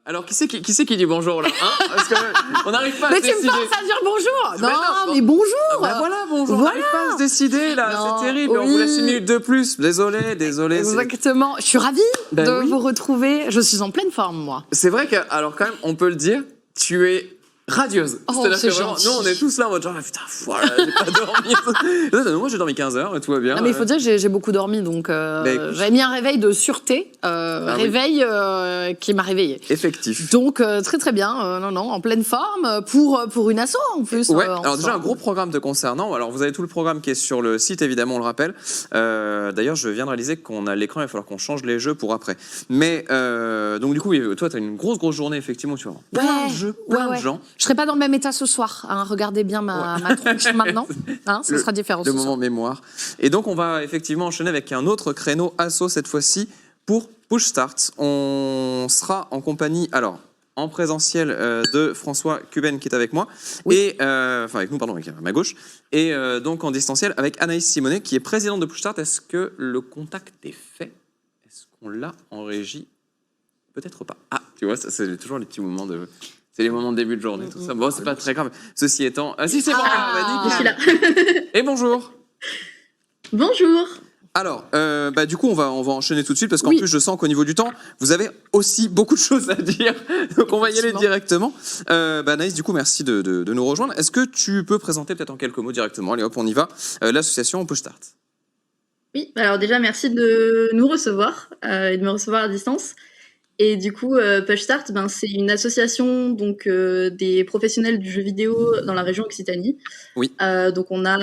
Alors, qui c'est qui dit bonjour, là, hein? Parce qu'on n'arrive pas à se décider. Mais tu me forces à dire bonjour. Non, mais bonjour. Voilà, bonjour. On n'arrive pas à se décider, là. Non, C'est terrible. oui. On vous laisse 1 minute de plus. Désolé. Exactement. Je suis ravie de vous retrouver. Je suis en pleine forme, moi. C'est vrai que, alors quand même, on peut le dire, tu es radieuse. C'est-à-dire que vraiment, nous, on est tous là en mode genre, putain, voilà, j'ai pas dormi. Moi, j'ai dormi 15 heures et tout va bien. Non, mais il faut dire que j'ai beaucoup dormi, donc j'avais mis un réveil de sûreté, qui m'a réveillée. Effectif. Donc très très bien, en pleine forme pour une asso en plus. Ouais. Alors déjà un gros programme te concernant. Alors vous avez tout le programme qui est sur le site évidemment, on le rappelle. D'ailleurs je viens de réaliser qu'on a l'écran, il va falloir qu'on change les jeux pour après. Mais donc du coup toi tu as une grosse journée effectivement, tu vois. Plein de jeux, plein de gens. Je serai pas dans le même état ce soir. Hein. Regardez bien ma tronche maintenant. Hein, ce sera différent. Le moment mémoire. Et donc on va effectivement enchaîner avec un autre créneau asso cette fois-ci pour Push Start. On sera en compagnie en présentiel de François Cuben qui est avec moi, et avec nous, pardon, avec ma gauche, et donc en distanciel avec Anaïs Simonet qui est présidente de Push Start. Est-ce que le contact est fait? Est-ce qu'on l'a en régie? Peut-être pas. Ah, tu vois, ça, c'est toujours les petits moments de... C'est les moments de début de journée, tout ça. Bon, c'est pas très grave. Ceci étant... Ah si, c'est bon, je suis là. Et bonjour. Bonjour. Alors, du coup, on va enchaîner tout de suite parce qu'en plus, je sens qu'au niveau du temps, vous avez aussi beaucoup de choses à dire. Donc, on va y aller directement. Anaïs, du coup, merci de nous rejoindre. Est-ce que tu peux présenter peut-être en quelques mots directement, allez hop, on y va, l'association Push Start? Oui, alors déjà, merci de nous recevoir et de me recevoir à distance. Et du coup, Push Start, c'est une association donc des professionnels du jeu vidéo dans la région Occitanie. Oui. Donc on a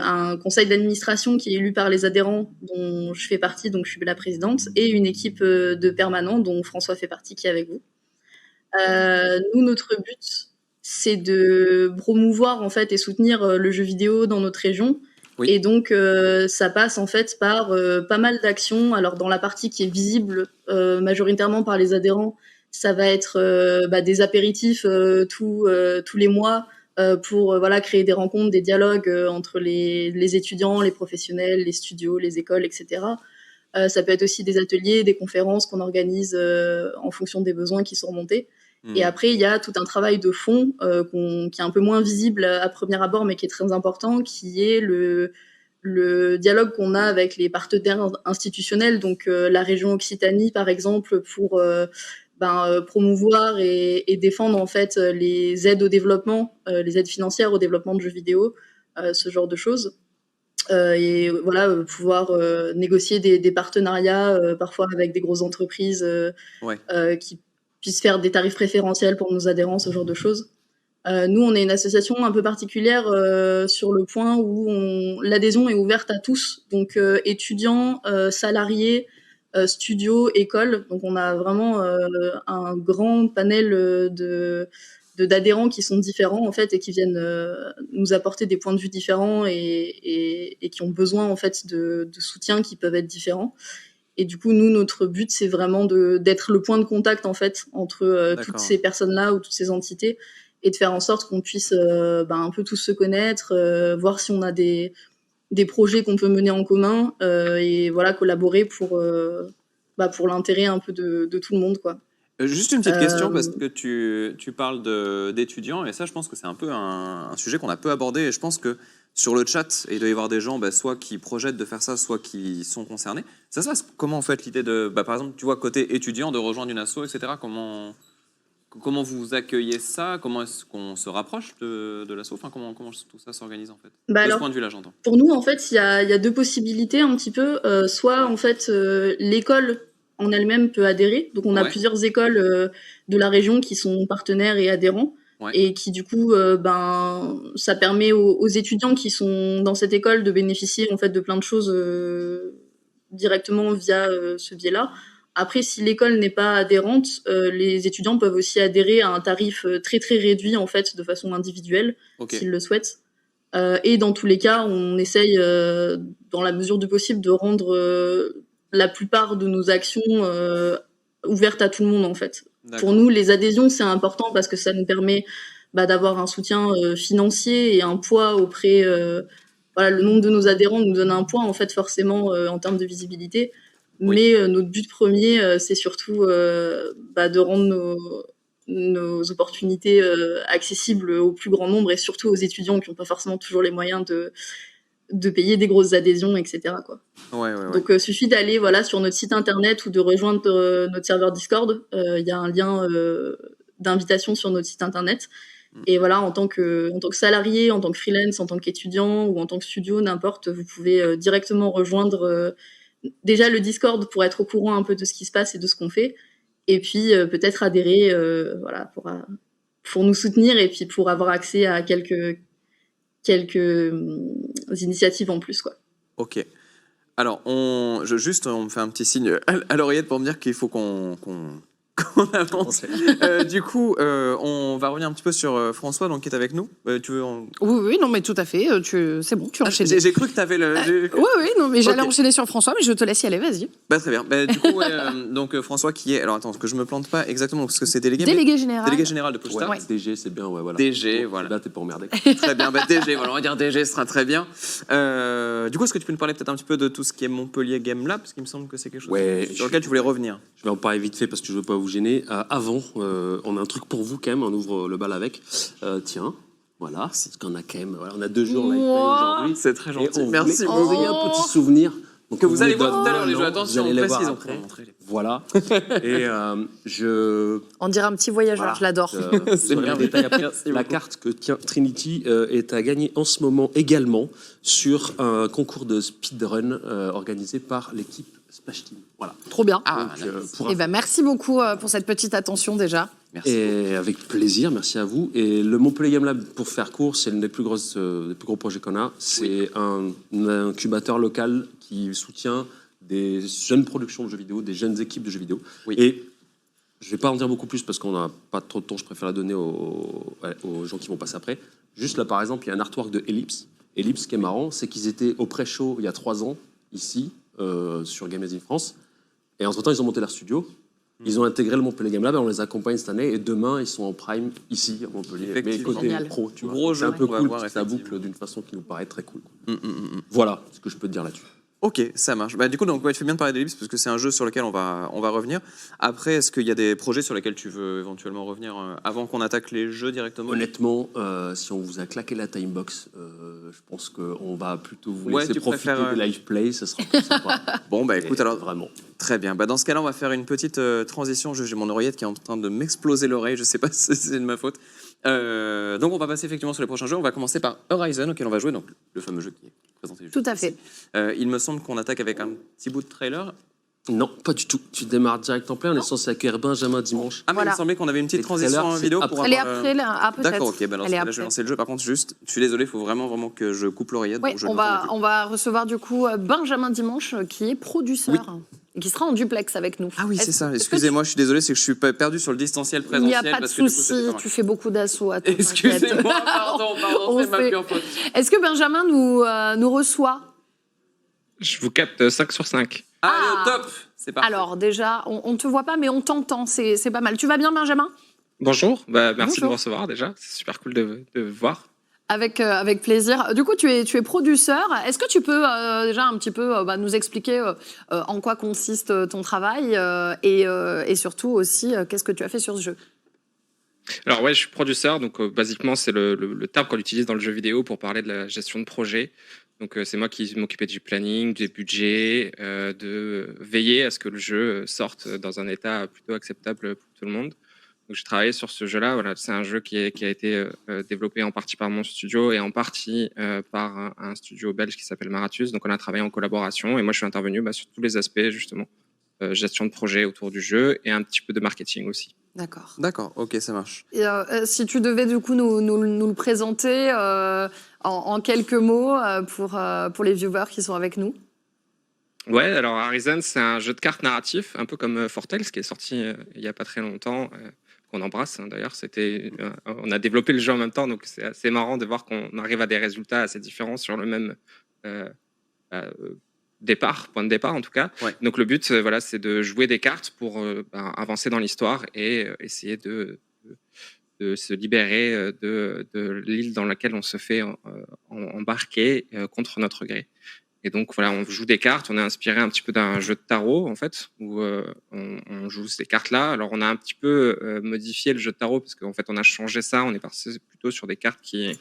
un conseil d'administration qui est élu par les adhérents, dont je fais partie, donc je suis la présidente, et une équipe de permanents dont François fait partie, qui est avec vous. Nous, notre but, c'est de promouvoir en fait et soutenir le jeu vidéo dans notre région. Oui. Et donc, ça passe en fait par pas mal d'actions. Alors, dans la partie qui est visible majoritairement par les adhérents, ça va être des apéritifs tous les mois pour créer des rencontres, des dialogues entre les étudiants, les professionnels, les studios, les écoles, etc. Ça peut être aussi des ateliers, des conférences qu'on organise en fonction des besoins qui sont remontés. Et après, il y a tout un travail de fond qui est un peu moins visible à premier abord, mais qui est très important, qui est le dialogue qu'on a avec les partenaires institutionnels, donc la région Occitanie, par exemple, pour promouvoir et défendre en fait les aides au développement, les aides financières au développement de jeux vidéo, ce genre de choses. Et voilà, pouvoir négocier des partenariats, parfois avec des grosses entreprises qui puissent faire des tarifs préférentiels pour nos adhérents, ce genre de choses. Nous, on est une association un peu particulière sur le point où l'adhésion est ouverte à tous, donc étudiants, salariés, studios, écoles. Donc on a vraiment un grand panel d'adhérents qui sont différents en fait et qui viennent nous apporter des points de vue différents et qui ont besoin en fait de soutien qui peuvent être différents. Et du coup, nous, notre but, c'est vraiment d'être le point de contact en fait entre toutes ces personnes-là ou toutes ces entités et de faire en sorte qu'on puisse un peu tous se connaître, voir si on a des projets qu'on peut mener en commun et voilà, collaborer pour l'intérêt un peu de tout le monde, quoi. Juste une petite question, parce que tu parles d'étudiants, et ça, je pense que c'est un peu un sujet qu'on a peu abordé, et je pense que sur le chat, il doit y avoir des gens soit qui projettent de faire ça, soit qui sont concernés. Ça se passe comment, en fait, l'idée de, par exemple, tu vois, côté étudiant, de rejoindre une asso, etc. Comment vous accueillez ça? Comment est-ce qu'on se rapproche de l'asso? Enfin, comment tout ça s'organise, en fait? De ce point de vue-là, j'entends. Pour nous, en fait, il y a deux possibilités, un petit peu. Soit, en fait, l'école en elle-même peut adhérer. Donc, on a plusieurs écoles de la région qui sont partenaires et adhérents. Et qui, du coup, ça permet aux étudiants qui sont dans cette école de bénéficier, en fait, de plein de choses directement via ce biais-là. Après, si l'école n'est pas adhérente, les étudiants peuvent aussi adhérer à un tarif très, très réduit, en fait, de façon individuelle, s'ils le souhaitent. Et dans tous les cas, on essaye, dans la mesure du possible, de rendre la plupart de nos actions ouvertes à tout le monde, en fait. Pour nous, les adhésions, c'est important parce que ça nous permet d'avoir un soutien financier et un poids auprès... le nombre de nos adhérents nous donne un poids, en fait, forcément, en termes de visibilité. Mais notre but premier, c'est surtout de rendre nos opportunités accessibles au plus grand nombre et surtout aux étudiants qui n'ont pas forcément toujours les moyens de payer des grosses adhésions, etc. quoi. Donc, il suffit d'aller sur notre site internet ou de rejoindre notre serveur Discord. Il y a un lien d'invitation sur notre site internet. Et voilà, en tant que salarié, en tant que freelance, en tant qu'étudiant ou en tant que studio, n'importe, vous pouvez directement rejoindre déjà le Discord pour être au courant un peu de ce qui se passe et de ce qu'on fait. Et puis peut-être adhérer pour nous soutenir et puis pour avoir accès à quelques initiatives en plus, quoi. Ok. Alors, on me fait un petit signe à l'oreillette pour me dire qu'il faut qu'on avance. Du coup, on va revenir un petit peu sur François, donc, qui est avec nous. Tu veux Oui, non, mais tout à fait. C'est bon, tu enchaînes. J'ai cru que tu avais le... Oui, non, mais j'allais enchaîner sur François, mais je te laisse y aller, vas-y. Très bien. Du coup, donc François qui est... Alors, attends, que je me plante pas exactement, parce que c'est délégué général. Délégué général de Pushstart. Ouais. DG, c'est bien, voilà. DG, voilà. Là, t'es pas emmerdé. Très bien, DG, voilà, on va dire DG, ce sera très bien. Du coup, est-ce que tu peux nous parler peut-être un petit peu de tout ce qui est Montpellier Game Lab, parce qu'il me semble que c'est quelque chose sur lequel tu voulais revenir. Je vais en parler vite fait parce que je veux pas vous gêner. Avant, on a un truc pour vous quand même, on ouvre le bal avec. Tiens, voilà, parce qu'on a quand même, on a 2 jours aujourd'hui. C'est très gentil, merci beaucoup. Il y a un petit souvenir. Donc que vous allez voir tout à l'heure, les jeux, attention, on précise. Voilà. Et on dirait un petit voyageur, je l'adore. C'est bien. La carte que tient Trinity est à gagner en ce moment également sur un concours de speedrun organisé par l'équipe Splash Team. Voilà. Trop bien. Donc, merci beaucoup pour cette petite attention déjà. Merci. Et avec plaisir, merci à vous. Et le Montpellier Game Lab, pour faire court, c'est l'un des plus gros projets qu'on a. C'est un incubateur local qui soutient des jeunes productions de jeux vidéo, des jeunes équipes de jeux vidéo. Oui. Et je ne vais pas en dire beaucoup plus parce qu'on n'a pas trop de temps, je préfère la donner aux gens qui vont passer après. Juste là, par exemple, il y a un artwork de Ellipse. Ellipse, ce qui est marrant, c'est qu'ils étaient au pré-show il y a 3 ans, ici, sur Game As in France. Et entre-temps, ils ont monté leur studio. Ils ont intégré le Montpellier Game Lab et on les accompagne cette année. Et demain, ils sont en prime ici, à Montpellier. Mais côté pro, tu vois. C'est un peu cool parce que ça boucle d'une façon qui nous paraît très cool. Voilà ce que je peux te dire là-dessus. Ok, ça marche. Du coup, donc, tu fais bien de parler d'Ellipse parce que c'est un jeu sur lequel on va revenir. Après, est-ce qu'il y a des projets sur lesquels tu veux éventuellement revenir avant qu'on attaque les jeux directement ? Honnêtement, si on vous a claqué la timebox, je pense qu'on va plutôt vous laisser profiter des live play, ça sera plus sympa. Bon, écoute, alors vraiment. Très bien. Dans ce cas-là, on va faire une petite transition. J'ai mon oreillette qui est en train de m'exploser l'oreille. Je sais pas si c'est de ma faute. Donc, on va passer effectivement sur les prochains jeux. On va commencer par Horizon, auquel on va jouer, donc le fameux jeu qui est présenté. Tout à fait. Il me semble qu'on attaque avec un petit bout de trailer. Non, pas du tout. Tu démarres direct en plein. On est censé accueillir Benjamin dimanche. Ah, mais il me semblait qu'on avait une petite transition en vidéo pour Elle est après, là, peut-être. D'accord, ok. Là, je vais lancer le jeu. Par contre, juste, je suis désolé, il faut vraiment que je coupe l'oreillette. Oui, on va recevoir du coup Benjamin dimanche, qui est producteur. Et qui sera en duplex avec nous. Ah oui, c'est ça. Excusez-moi, je suis désolé, c'est que je suis perdu sur le distanciel présentiel. Il n'y a pas de souci, tu fais beaucoup d'assauts à toi. Excusez-moi, pardon, c'est ma pure faute. Est-ce que Benjamin nous reçoit ? Je vous capte 5 sur 5. Allez, au top. C'est parfait. Alors déjà, on ne te voit pas, mais on t'entend, c'est pas mal. Tu vas bien, Benjamin ? Bonjour, merci de me recevoir déjà, c'est super cool de vous voir. Avec plaisir. Du coup, tu es producteur. Est-ce que tu peux déjà un petit peu nous expliquer en quoi consiste ton travail et surtout aussi qu'est-ce que tu as fait sur ce jeu ? Alors ouais, je suis producteur, donc basiquement c'est le terme qu'on utilise dans le jeu vidéo pour parler de la gestion de projet. Donc c'est moi qui m'occupais du planning, des budgets, de veiller à ce que le jeu sorte dans un état plutôt acceptable pour tout le monde. Donc j'ai travaillé sur ce jeu-là. Voilà, c'est un jeu qui a été développé en partie par mon studio et en partie par un studio belge qui s'appelle Marathus. Donc on a travaillé en collaboration et moi je suis intervenu sur tous les aspects justement, gestion de projet autour du jeu et un petit peu de marketing aussi. D'accord, ok, ça marche. Et, si tu devais du coup nous le présenter en quelques mots pour les viewers qui sont avec nous. Ouais, alors Horizon, c'est un jeu de cartes narratif, un peu comme Fortales, qui est sorti il n'y a pas très longtemps, qu'on embrasse d'ailleurs. On a développé le jeu en même temps, donc c'est assez marrant de voir qu'on arrive à des résultats assez différents sur le même point de départ en tout cas. Ouais. Donc le but, c'est de jouer des cartes pour avancer dans l'histoire et essayer de se libérer de l'île dans laquelle on se fait embarquer contre notre gré. Et donc voilà, on joue des cartes. On est inspiré un petit peu d'un jeu de tarot en fait, où on joue ces cartes-là. Alors on a un petit peu modifié le jeu de tarot parce qu'en fait on a changé ça. On est passé plutôt sur des cartes qui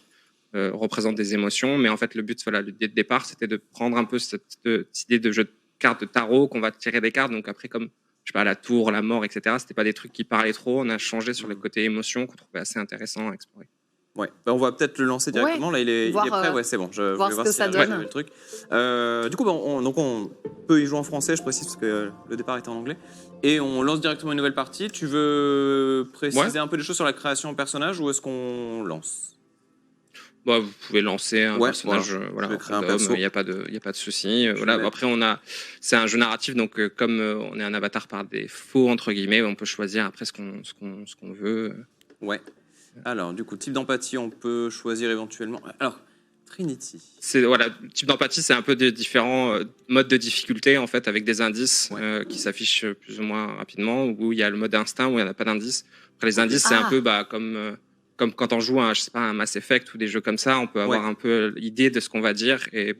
représentent des émotions. Mais en fait le but, voilà, l'idée de départ, c'était de prendre un peu cette idée de jeu de cartes de tarot qu'on va tirer des cartes. Donc après comme je sais pas, la tour, la mort, etc. C'était pas des trucs qui parlaient trop. On a changé sur le côté émotion qu'on trouvait assez intéressant à explorer. Ouais, bah, on va peut-être le lancer directement. Ouais. Là, il est Voir, prêt. Ouais, c'est bon. Je voir vais ce voir que si ça j'arrive à donne. le truc. Du coup, bah, on peut y jouer en français, je précise, parce que le départ était en anglais. Et on lance directement une nouvelle partie. Tu veux préciser un peu des choses sur la création de personnage ou est-ce qu'on lance? Bah, vous pouvez lancer un Ouais, personnage, voilà. Je vais créer un perso. il n'y a pas de souci. Voilà. mets- Après, c'est un jeu narratif, donc comme on est un avatar par défaut entre guillemets, on peut choisir après ce qu'on veut. Ouais. Alors, du coup, type d'empathie, on peut choisir éventuellement. Alors, Trinity. C'est voilà, le type d'empathie, c'est un peu des différents modes de difficulté en fait, avec des indices qui s'affichent plus ou moins rapidement. Où il y a le mode instinct, où il n'y en a pas d'indices. Après, les indices, c'est un peu comme quand on joue je sais pas, un Mass Effect ou des jeux comme ça, on peut avoir un peu l'idée de ce qu'on va dire. Et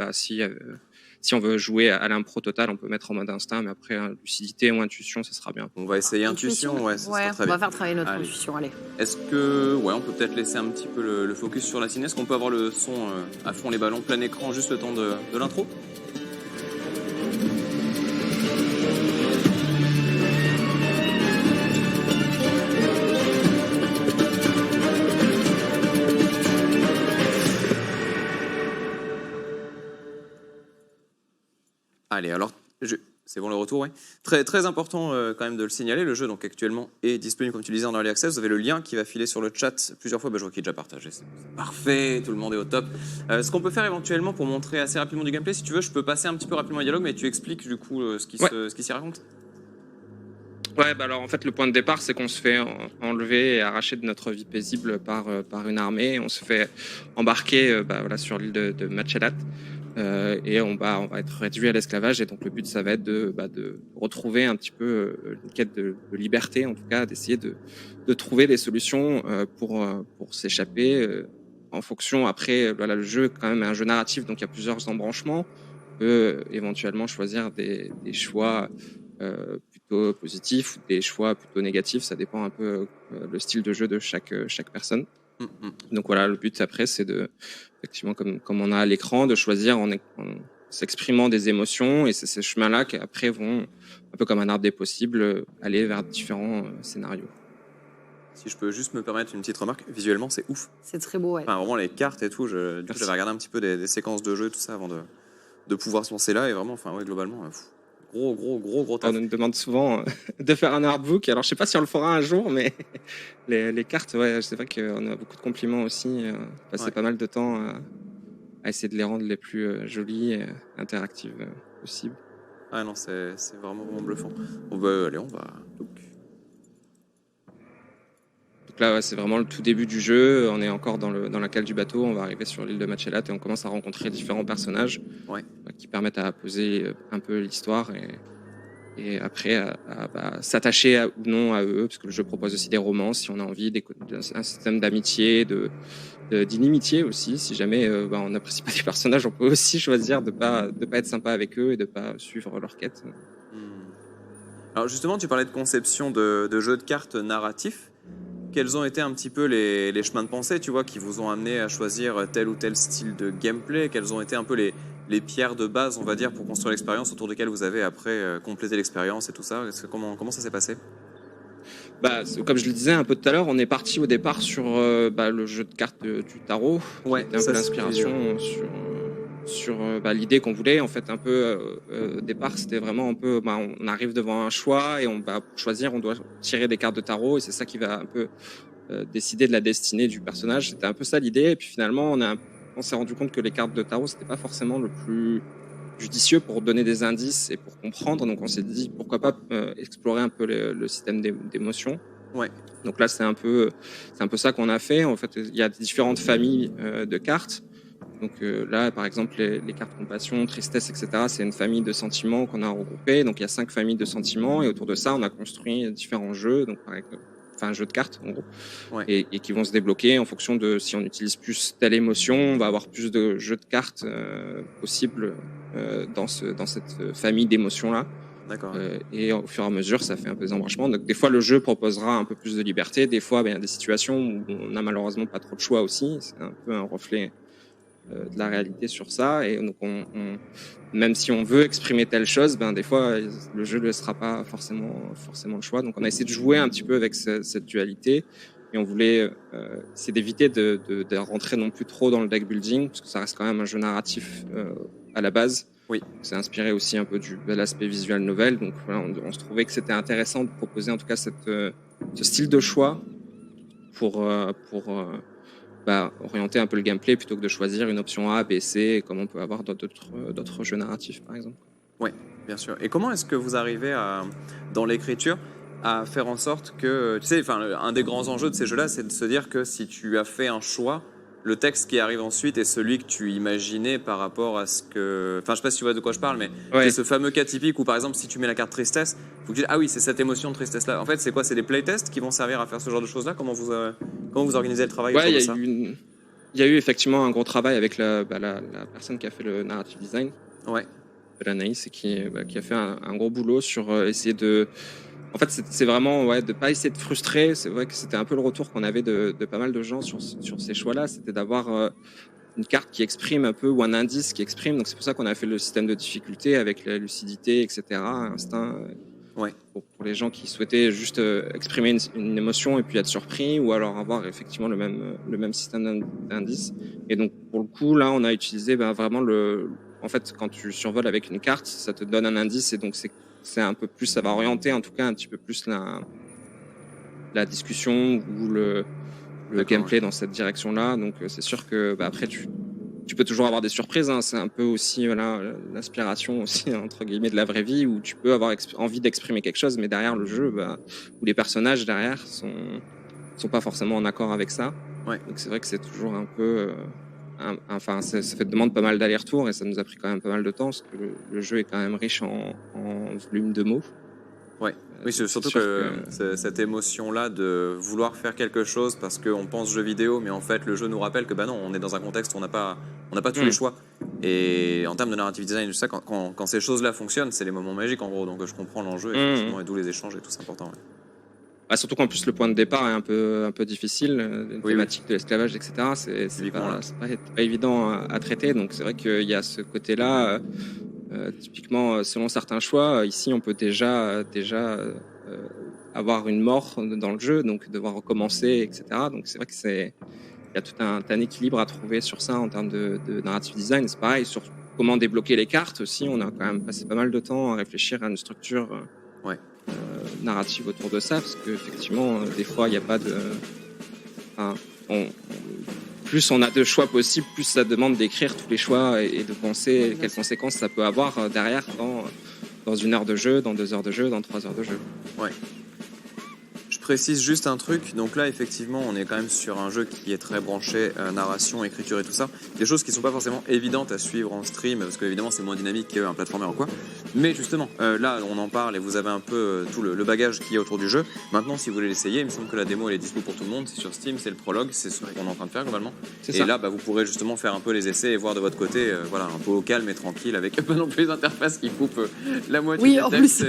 si on veut jouer à l'impro total, on peut mettre en mode instinct. Mais après, lucidité ou intuition, ça sera bien. On va essayer intuition. Ouais, ça sera très on bien. va faire travailler notre Allez. intuition, allez. Est-ce que, on peut peut-être laisser un petit peu le focus sur la scène. Est-ce qu'on peut avoir le son à fond, les ballons, plein écran, juste le temps de l'intro? Allez, alors, c'est bon le retour, oui. Très, très important quand même de le signaler, le jeu donc actuellement est disponible comme tu le disais en Early Access. Vous avez le lien qui va filer sur le chat plusieurs fois, je vois qu'il est déjà partagé, c'est parfait, tout le monde est au top. Ce qu'on peut faire éventuellement pour montrer assez rapidement du gameplay, si tu veux, je peux passer un petit peu rapidement le dialogue, mais tu expliques du coup ce qui s'y raconte. Ouais, bah alors en fait le point de départ c'est qu'on se fait enlever et arracher de notre vie paisible par une armée. On se fait embarquer sur l'île de Machelat et on va être réduit à l'esclavage. Et donc le but ça va être de retrouver un petit peu une quête de liberté, en tout cas d'essayer de trouver des solutions pour s'échapper en fonction. Après voilà, le jeu quand même est un jeu narratif, donc il y a plusieurs embranchements. On peut éventuellement choisir des choix plutôt positifs ou des choix plutôt négatifs. Ça dépend un peu le style de jeu de chaque personne. Donc voilà, le but après, c'est effectivement, comme on a à l'écran, de choisir en s'exprimant des émotions. Et c'est ces chemins-là qui après vont, un peu comme un arbre des possibles, aller vers différents scénarios. Si je peux juste me permettre une petite remarque, visuellement c'est ouf. C'est très beau, ouais. Enfin, vraiment les cartes et tout, du coup j'avais regardé un petit peu des séquences de jeu et tout ça avant de pouvoir se lancer là. Et vraiment, globalement, gros taf. On nous demande souvent de faire un artbook. Alors, je sais pas si on le fera un jour, mais les cartes, c'est vrai qu'on a beaucoup de compliments aussi. Passer pas mal de temps à essayer de les rendre les plus jolies et interactives possibles. Ah non, c'est vraiment bluffant. Allez, on va... Donc là, c'est vraiment le tout début du jeu. On est encore dans la cale du bateau. On va arriver sur l'île de Machelat et on commence à rencontrer différents personnages qui permettent à poser un peu l'histoire et après à s'attacher ou non à eux, parce que le jeu propose aussi des romans si on a envie, un système d'amitié, d'inimitié aussi. Si jamais on n'apprécie pas des personnages, on peut aussi choisir de pas être sympa avec eux et de pas suivre leur quête. Alors justement, tu parlais de conception de jeux de cartes narratifs. Quels ont été un petit peu les chemins de pensée, tu vois, qui vous ont amené à choisir tel ou tel style de gameplay? Quelles ont été un peu les pierres de base, on va dire, pour construire l'expérience autour desquelles vous avez après complété l'expérience et tout ça? Comment ça s'est passé? Comme je le disais un peu tout à l'heure, on est parti au départ sur le jeu de cartes du tarot. Ouais, c'était un peu l'inspiration sur l'idée qu'on voulait. En fait, un peu au départ, c'était vraiment un peu, on arrive devant un choix et pour choisir, on doit tirer des cartes de tarot et c'est ça qui va un peu décider de la destinée du personnage. C'était un peu ça l'idée. Et puis finalement, on s'est rendu compte que les cartes de tarot, c'était pas forcément le plus judicieux pour donner des indices et pour comprendre. Donc on s'est dit pourquoi pas explorer un peu le système d'émotions. Ouais. Donc là, c'est un peu ça qu'on a fait. En fait, il y a différentes familles de cartes. Donc là, par exemple, les cartes compassion, tristesse, etc., c'est une famille de sentiments qu'on a regroupés. Donc il y a 5 familles de sentiments et autour de ça, on a construit différents jeux. Donc par exemple, un jeu de cartes en gros, Ouais. et qui vont se débloquer en fonction de si on utilise plus telle émotion, on va avoir plus de jeux de cartes possibles dans cette famille d'émotions là. D'accord. Et au fur et à mesure, ça fait un peu des embranchements. Donc, des fois, le jeu proposera un peu plus de liberté. Des fois, il y a des situations où on n'a malheureusement pas trop de choix aussi. C'est un peu un reflet de la réalité sur ça. Et donc, même si on veut exprimer telle chose, des fois, le jeu ne laissera pas forcément le choix. Donc, on a essayé de jouer un petit peu avec cette dualité. Et on voulait essayer d'éviter de rentrer non plus trop dans le deck building, parce que ça reste quand même un jeu narratif à la base. Oui. C'est inspiré aussi un peu de l'aspect visual novel. Donc voilà, on se trouvait que c'était intéressant de proposer en tout cas ce style de choix pour orienter un peu le gameplay plutôt que de choisir une option A, B, C, comme on peut avoir dans d'autres jeux narratifs par exemple. Oui, bien sûr. Et comment est-ce que vous arrivez dans l'écriture à faire en sorte que, tu sais, un des grands enjeux de ces jeux-là, c'est de se dire que si tu as fait un choix, le texte qui arrive ensuite est celui que tu imaginais par rapport à ce que... Enfin, je sais pas si tu vois de quoi je parle, mais c'est ce fameux cas typique où, par exemple, si tu mets la carte tristesse, faut que tu dises, ah oui, c'est cette émotion de tristesse-là. En fait, c'est quoi? C'est des playtests qui vont servir à faire ce genre de choses-là? Comment vous organisez le travail autour de ça? Il y a eu effectivement un gros travail avec la personne qui a fait le narrative design, Ouais. l'Anaïs, et qui a fait un gros boulot sur essayer de... En fait, c'est vraiment de ne pas essayer de frustrer. C'est vrai que c'était un peu le retour qu'on avait de pas mal de gens sur ces choix-là. C'était d'avoir une carte qui exprime un peu, ou un indice qui exprime. Donc, c'est pour ça qu'on a fait le système de difficulté avec la lucidité, etc., instinct. Ouais. Pour les gens qui souhaitaient juste exprimer une émotion et puis être surpris, ou alors avoir effectivement le même système d'indices. Et donc, pour le coup, là, on a utilisé vraiment en fait, quand tu survoles avec une carte, ça te donne un indice, et donc c'est un peu plus, ça va orienter en tout cas un petit peu plus la discussion ou le gameplay dans cette direction-là. Donc c'est sûr que après tu peux toujours avoir des surprises, hein. C'est un peu aussi l'inspiration aussi entre guillemets de la vraie vie, où tu peux avoir envie d'exprimer quelque chose, mais derrière le jeu, où les personnages derrière sont pas forcément en accord avec ça. Ouais. Donc c'est vrai que c'est toujours un peu enfin, ça fait demande pas mal d'allers-retours, et ça nous a pris quand même pas mal de temps, parce que le jeu est quand même riche en volume de mots. Ouais. Oui, c'est surtout que cette émotion-là de vouloir faire quelque chose parce qu'on pense jeu vidéo, mais en fait le jeu nous rappelle que non, on est dans un contexte où on n'a pas tous les choix. Et en termes de narrative design, tout ça, quand ces choses-là fonctionnent, c'est les moments magiques en gros. Donc je comprends l'enjeu, effectivement, et d'où les échanges et tout, c'est important. Ouais. Surtout qu'en plus le point de départ est un peu difficile, une thématique de l'esclavage, etc. C'est pas évident à traiter. Donc c'est vrai qu'il y a ce côté-là. Typiquement, selon certains choix, ici on peut déjà avoir une mort dans le jeu, donc devoir recommencer, etc. Donc c'est vrai que il y a tout un équilibre à trouver sur ça en termes de narrative design. C'est pareil sur comment débloquer les cartes aussi. On a quand même passé pas mal de temps à réfléchir à une structure narrative autour de ça, parce qu'effectivement, des fois, il n'y a pas de... plus on a de choix possibles, plus ça demande d'écrire tous les choix et de penser quelles conséquences ça peut avoir derrière dans 1 heure de jeu, dans 2 heures de jeu, dans 3 heures de jeu. Ouais. Je précise juste un truc. Donc là, effectivement, on est quand même sur un jeu qui est très branché narration, écriture et tout ça. Des choses qui sont pas forcément évidentes à suivre en stream, parce qu'évidemment, c'est moins dynamique qu'un platformer ou quoi. Mais justement, là, on en parle et vous avez un peu tout le bagage qui est autour du jeu. Maintenant, si vous voulez l'essayer, il me semble que la démo, elle est dispo pour tout le monde. C'est sur Steam, c'est le prologue, c'est ce qu'on est en train de faire globalement. Et ça. là, vous pourrez justement faire un peu les essais et voir de votre côté, un peu au calme et tranquille, avec pas non plus les interfaces qui coupent la moitié du texte.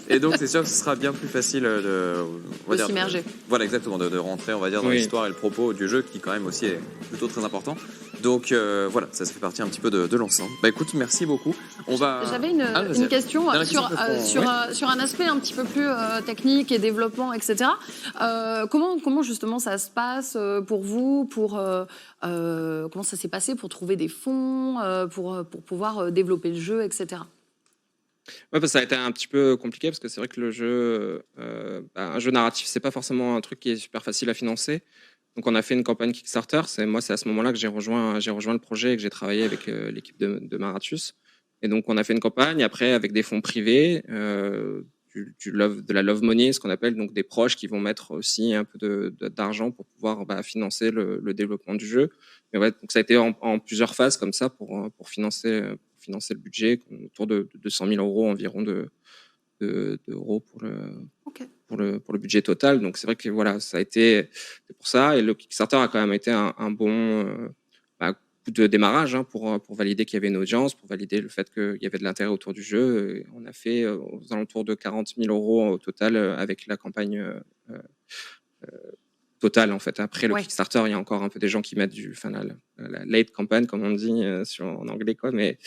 Et donc, c'est sûr que ce sera bien plus facile de s'immerger. Voilà, exactement, de rentrer, on va dire, dans l'histoire et le propos du jeu, qui quand même aussi est plutôt très important. Donc voilà, ça fait partie un petit peu de l'ensemble. Écoute, merci beaucoup. J'avais une question sur un aspect un petit peu plus technique et développement, etc. Comment justement ça se passe pour vous, comment ça s'est passé pour trouver des fonds, pour pouvoir développer le jeu, etc. Ça a été un petit peu compliqué, parce que c'est vrai que le jeu, un jeu narratif, c'est pas forcément un truc qui est super facile à financer. Donc on a fait une campagne Kickstarter. C'est à ce moment-là que j'ai rejoint le projet et que j'ai travaillé avec l'équipe de Marathus. Et donc on a fait une campagne après avec des fonds privés, de la love money, ce qu'on appelle, donc des proches qui vont mettre aussi un peu d'argent pour pouvoir financer le développement du jeu. Mais donc ça a été en plusieurs phases comme ça pour financer le budget, autour de 200 000 € environ d'euros Ok. pour le budget total. Donc c'est vrai que voilà, ça a été c'est pour ça. Et le Kickstarter a quand même été un bon coup de démarrage pour valider qu'il y avait une audience, pour valider le fait qu'il y avait de l'intérêt autour du jeu. Et on a fait aux alentours de 40 000 euros au total avec la campagne totale en fait. Après le Ouais. Kickstarter, il y a encore un peu des gens qui mettent la late campaign comme on dit en anglais quoi, mais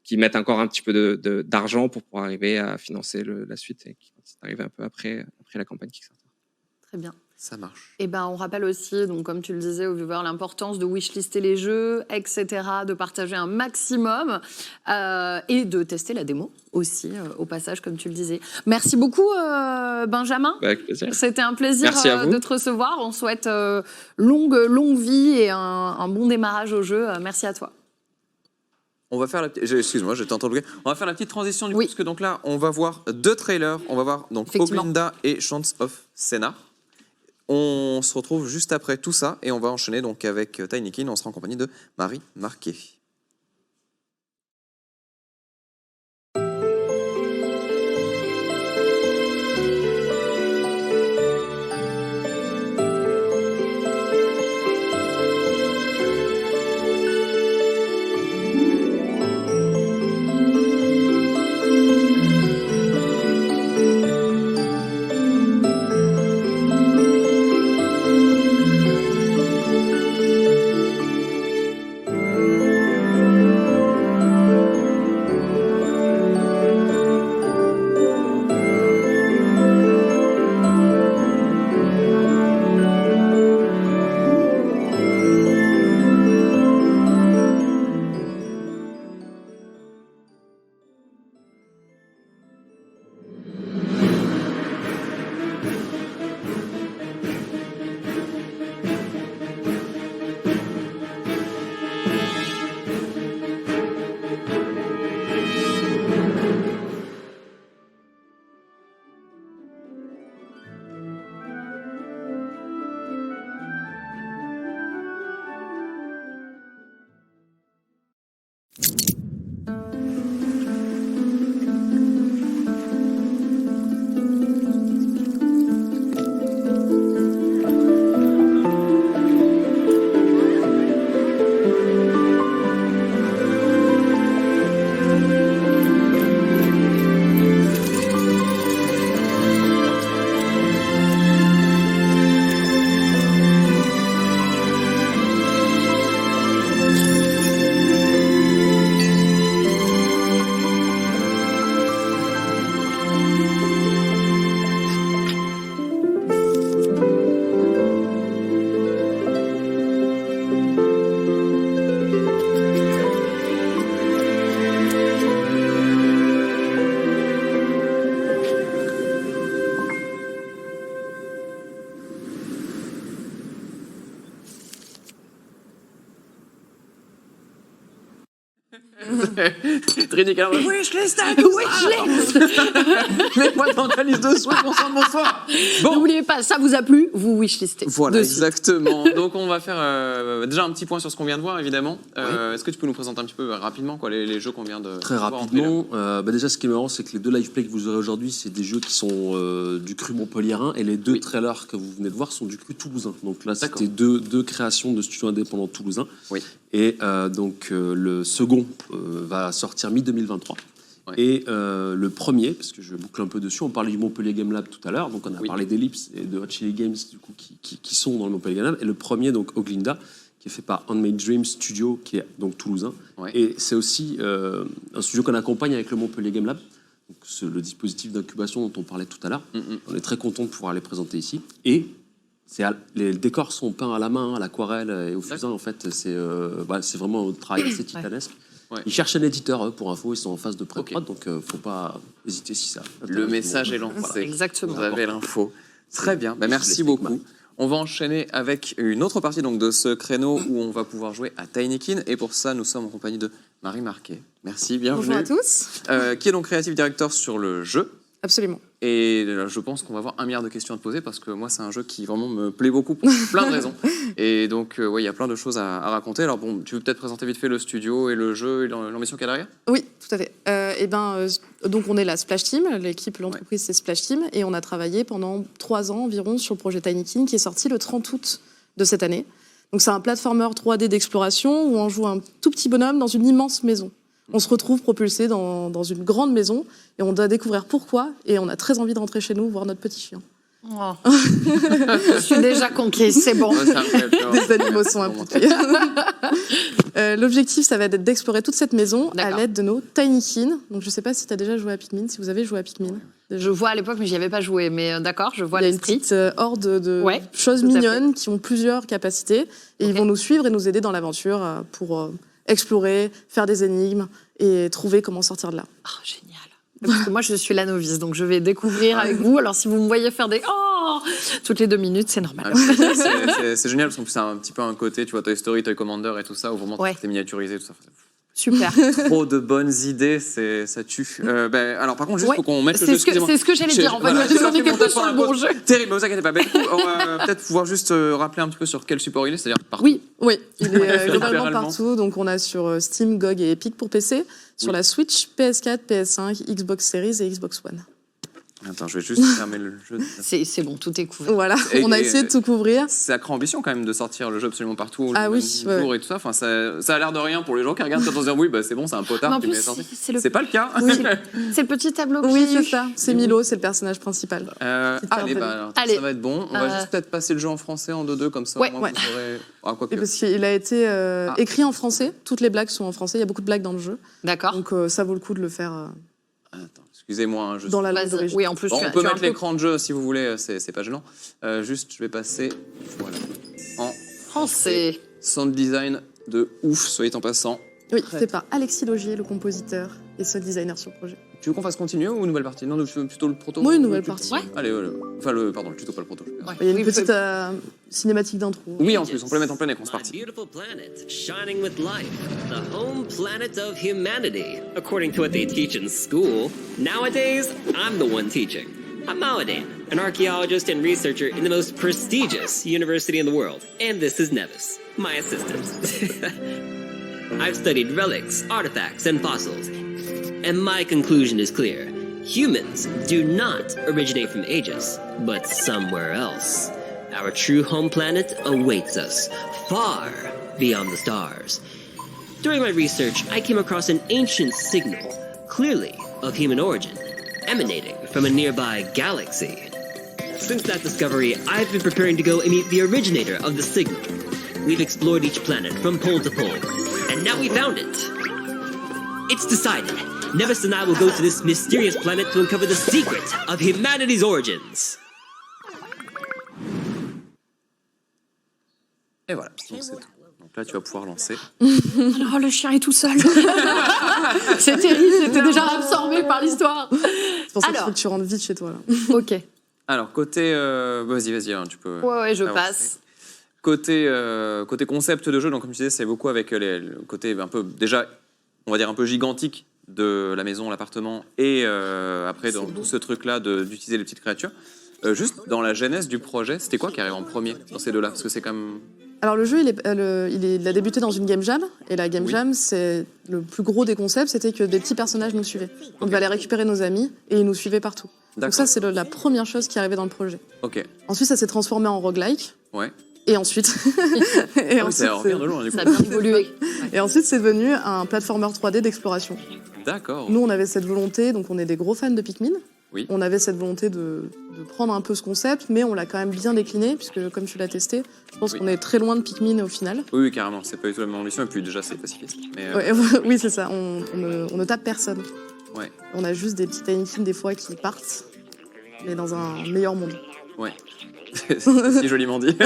qui mettent encore un petit peu d'argent pour pouvoir arriver à financer la suite et qui c'est arrivé un peu après la campagne Kickstarter. Très bien. Ça marche. Et ben, on rappelle aussi, donc, comme tu le disais aux viewers, l'importance de wishlister les jeux, etc., de partager un maximum et de tester la démo aussi, au passage, comme tu le disais. Merci beaucoup, Benjamin. Avec plaisir. C'était un plaisir Merci à vous. de te recevoir. On souhaite longue vie et un bon démarrage au jeu. Merci à toi. On va faire excuse-moi, je t'entends bloquer. On va faire la petite transition du coup, Oui. parce que donc là, on va voir 2 trailers. On va voir donc Effectivement. Oglinda et Chants of Senna. On se retrouve juste après tout ça et on va enchaîner donc avec Tinykin. On sera en compagnie de Marie Marquet. Trini Calvin. Wishlist, mets-moi dans ta liste de souhaits, bonsoir. Bon, N'oubliez pas, ça vous a plu, vous wishlistez. voilà, de suite. exactement. Donc on va faire déjà un petit point sur ce qu'on vient de voir, évidemment. Est-ce que tu peux nous présenter un petit peu rapidement les jeux qu'on vient de Très voir en rapidement, déjà ce qui est marrant, c'est que les 2 live play que vous aurez aujourd'hui, c'est des jeux qui sont du cru montpelliérain, et les 2 trailers que vous venez de voir sont du cru toulousain. Donc là, c'était deux créations de studios indépendants toulousains. Oui. Et donc le second va sortir mi-2023. Ouais. Et le premier, parce que je boucle un peu dessus, on parlait du Montpellier Game Lab tout à l'heure, donc on a parlé d'Ellipse et de Hot Chili Games du coup, qui sont dans le Montpellier Game Lab. Et le premier, donc Oglinda, qui est fait par Handmade Dreams Studio, qui est donc toulousain. Ouais. Et c'est aussi un studio qu'on accompagne avec le Montpellier Game Lab. Donc le dispositif d'incubation dont on parlait tout à l'heure. On est très content de pouvoir les présenter ici. Et les décors sont peints à la main, à l'aquarelle et au fusain. En fait, c'est vraiment un travail assez titanesque. Ouais. Ils cherchent un éditeur, pour info, ils sont en phase de pré-prod, donc faut pas hésiter si ça. Le message est lancé. Voilà. Exactement. Vous avez l'info. Très bien, merci beaucoup. On va enchaîner avec une autre partie donc, de ce créneau où on va pouvoir jouer à Tinykin. Et pour ça, nous sommes en compagnie de Marie Marquet. Merci, bienvenue. Bonjour à tous. Qui est donc Creative Director sur le jeu. Absolument. Et là, je pense qu'on va avoir 1 milliard de questions à te poser parce que moi, c'est un jeu qui vraiment me plaît beaucoup pour plein de raisons. Et donc, ouais, il y a plein de choses à raconter. Alors, bon, tu veux peut-être présenter vite fait le studio et le jeu et l'ambition qu'il y a derrière? Oui, tout à fait. Donc on est la Splash Team, l'équipe, l'entreprise c'est Splash Team, et on a travaillé pendant 3 ans environ sur le projet Tinykin qui est sorti le 30 août de cette année. Donc c'est un platformer 3D d'exploration où on joue un tout petit bonhomme dans une immense maison. On se retrouve propulsé dans une grande maison et on doit découvrir pourquoi, et on a très envie de rentrer chez nous voir notre petit chien. Oh. Je suis déjà conquise, c'est bon. Ouais, Des animaux sont impliqués. L'objectif, ça va être d'explorer toute cette maison à D'accord. l'aide de nos Tinykin. Donc je sais pas si tu as déjà joué à Pikmin, si vous avez joué à Pikmin. Je vois à l'époque, mais j'y avais pas joué. Mais d'accord, je vois Il y a une l'esprit. petite horde de Ouais, choses tout à mignonnes qui ont plusieurs capacités. Et ils vont nous suivre et nous aider dans l'aventure pour explorer, faire des énigmes et trouver comment sortir de là. Oh, génial. Parce que moi, je suis la novice, donc je vais découvrir avec vous. Alors, si vous me voyez faire des oh toutes les 2 minutes, c'est normal. C'est génial parce qu'en plus, c'est un petit peu un côté, tu vois, Toy Story, Toy Commander et tout ça, où vraiment Ouais. c'est miniaturisé, tout ça. Super. Trop de bonnes idées, ça tue. Alors, par contre, juste Ouais. faut qu'on mette le jeu. C'est ce que j'allais dire. En fait, Voilà, on était plus sur le bon jeu. Terrible, ne vous inquiétez pas. On va peut-être pouvoir juste rappeler un petit peu sur quel support il est, c'est-à-dire partout. Oui, il est globalement Littéralement. partout. Donc on a sur Steam, GOG et Epic pour PC, sur la Switch, PS4, PS5, Xbox Series et Xbox One. Attends, je vais juste fermer le jeu. C'est bon, tout est couvert. Voilà, Et- on a et- essayé de tout couvrir. Sacrée ambition quand même de sortir le jeu absolument partout. Ah le oui, même ouais. jour et tout ça. Enfin, ça a l'air de rien pour les gens qui regardent quand on se dit oui, bah, c'est bon, c'est un Mais potard en qui plus, m'est sorti. c'est pas le cas. Oui, le petit tableau. oui qui- c'est ça. C'est Milo, c'est le personnage principal. Allez, bah, alors, Allez. ça va être bon. On va juste peut-être passer le jeu en français en 2-2 comme ça. Ouais. au moins, Ouais. vous aurez... Ah, quoi que. Et parce qu'il a été écrit en français. Toutes les blagues sont en français. Il y a beaucoup de blagues dans le jeu. D'accord. Donc ça vaut le coup de le faire Attends, excusez-moi. Hein, dans la langue Vas-y. d'origine. Oui, en plus, Bon, tu on as- peut tu as un mettre peu- l'écran de jeu si vous voulez, c'est pas gênant. Juste, je vais passer voilà, en Français. sound design de ouf, soyez en passant. Oui, fait par Alexis Logier, le compositeur et sound designer sur le projet. Tu veux qu'on fasse continuer ou nouvelle partie? Non, je veux plutôt le proto. Oui, une nouvelle Le partie. tuto. Allez, enfin, le tuto, pas le proto. Ouais. Il y a une Oui, petite cinématique d'intro. Oui, en plus, on peut la mettre en plein écran, c'est My parti. beautiful planet, shining with life, the home planet of humanity, according to what they teach in school. Nowadays, I'm the one teaching. I'm Maladan, an archaeologist and researcher in the most prestigious university in the world. And this is Nevis, my assistant. I've studied relics, artifacts, and fossils. And my conclusion is clear. Humans do not originate from Aegis, but somewhere else. Our true home planet awaits us, far beyond the stars. During my research, I came across an ancient signal, clearly of human origin, emanating from a nearby galaxy. Since that discovery, I've been preparing to go and meet the originator of the signal. We've explored each planet from pole to pole, and now we found it. It's decided. Nevis and I will go to this mysterious planet to uncover the secret of humanity's origins. Et voilà, donc c'est tout. Donc là, tu vas pouvoir lancer. Oh, le chien est tout seul. C'est terrible, j'étais déjà absorbée par l'histoire. C'est pour ça qu'il Alors. faut que tu rentres vite chez toi. Là. Ok. Alors, côté. Vas-y, hein, tu peux. Ouais, je avancer. passe. Côté concept de jeu, donc comme tu disais, c'est beaucoup avec le côté un peu, déjà, on va dire un peu gigantique de la maison, l'appartement, et après, dans tout ce truc-là d'utiliser les petites créatures. Juste dans la genèse du projet, c'était quoi qui arrive en premier dans ces deux-là? Parce que c'est quand même. Alors le jeu, il a débuté dans une game jam, et la game Oui. jam, c'est le plus gros des concepts, c'était que des petits personnages nous suivaient. On devait aller récupérer nos amis, et ils nous suivaient partout. Donc D'accord. ça, c'est la première chose qui arrivait dans le projet. Ok. Ensuite, ça s'est transformé en roguelike, Ouais. et ensuite... et, Ah oui, c'est ensuite revient de loin, du coup. Ça a bien évolué. et ensuite, c'est devenu un platformer 3D d'exploration. D'accord. Nous, on avait cette volonté, donc on est des gros fans de Pikmin. Oui. On avait cette volonté de prendre un peu ce concept, mais on l'a quand même bien décliné, puisque comme tu l'as testé, je pense Oui. qu'on est très loin de Pikmin au final. Oui, carrément. C'est pas du tout la même ambition. Et puis déjà, c'est pacifiste. Mais, Ouais, oui, c'est ça, on ne tape personne. Ouais. On a juste des petits Tinykin des fois qui partent, mais dans un meilleur monde. Ouais. c'est si joliment dit.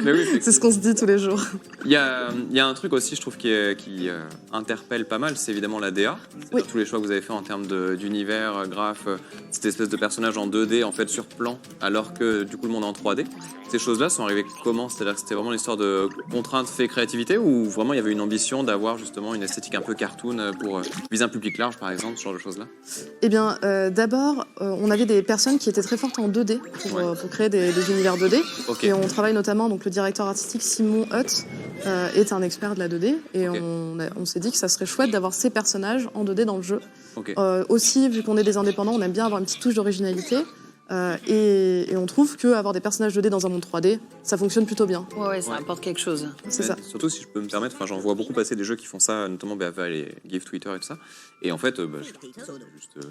Mais oui, C'est ce qu'on se dit tous les jours. il y a un truc aussi, je trouve, qui interpelle pas mal, c'est évidemment la DA. Oui. Tous les choix que vous avez fait en termes d'univers, graphe, cette espèce de personnage en 2D, en fait, sur plan, alors que du coup le monde est en 3D. Ces choses-là sont arrivées comment? C'est-à-dire que c'était vraiment l'histoire de contraintes fait créativité, ou vraiment il y avait une ambition d'avoir justement une esthétique un peu cartoon pour viser un public large, par exemple, ce genre de choses-là? Eh bien, d'abord, on avait des personnes qui étaient très fortes en 2D pour créer des univers 2D. Ok. Et on travaille notamment, donc le directeur artistique Simon Hutt est un expert de la 2D. Et Ok. on s'est dit que ça serait chouette d'avoir ces personnages en 2D dans le jeu. Ok. Aussi, vu qu'on est des indépendants, on aime bien avoir une petite touche d'originalité. Et on trouve qu'avoir des personnages 2D dans un monde 3D, ça fonctionne plutôt bien. Ouais, ça Ouais. apporte quelque chose. C'est Mais ça. Surtout si je peux me permettre, j'en vois beaucoup passer des jeux qui font ça, notamment les GIF Twitter et tout ça. Et en fait, je trouve que c'est juste